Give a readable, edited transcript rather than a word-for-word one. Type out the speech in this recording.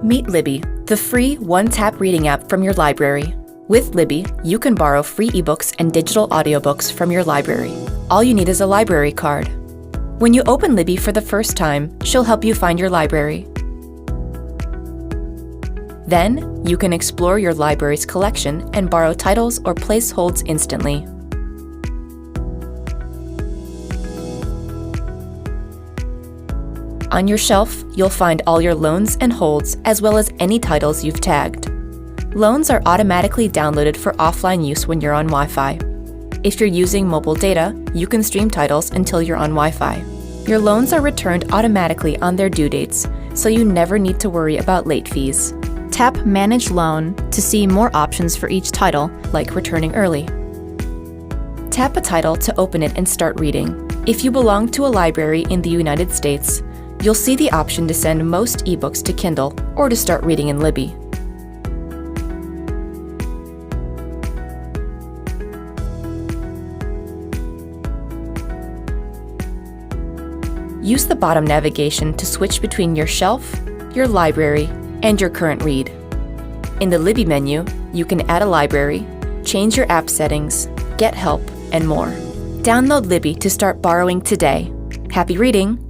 Meet Libby, the free one-tap reading app from your library. With Libby, you can borrow free ebooks and digital audiobooks from your library. All you need is a library card. When you open Libby for the first time, she'll help you find your library. Then, you can explore your library's collection and borrow titles or place holds instantly. On your shelf, you'll find all your loans and holds, as well as any titles you've tagged. Loans are automatically downloaded for offline use when you're on Wi-Fi. If you're using mobile data, you can stream titles until you're on Wi-Fi. Your loans are returned automatically on their due dates, so you never need to worry about late fees. Tap Manage Loan to see more options for each title, like returning early. Tap a title to open it and start reading. If you belong to a library in the United States, you'll see the option to send most ebooks to Kindle or to start reading in Libby. Use the bottom navigation to switch between your shelf, your library, and your current read. In the Libby menu, you can add a library, change your app settings, get help, and more. Download Libby to start borrowing today. Happy reading!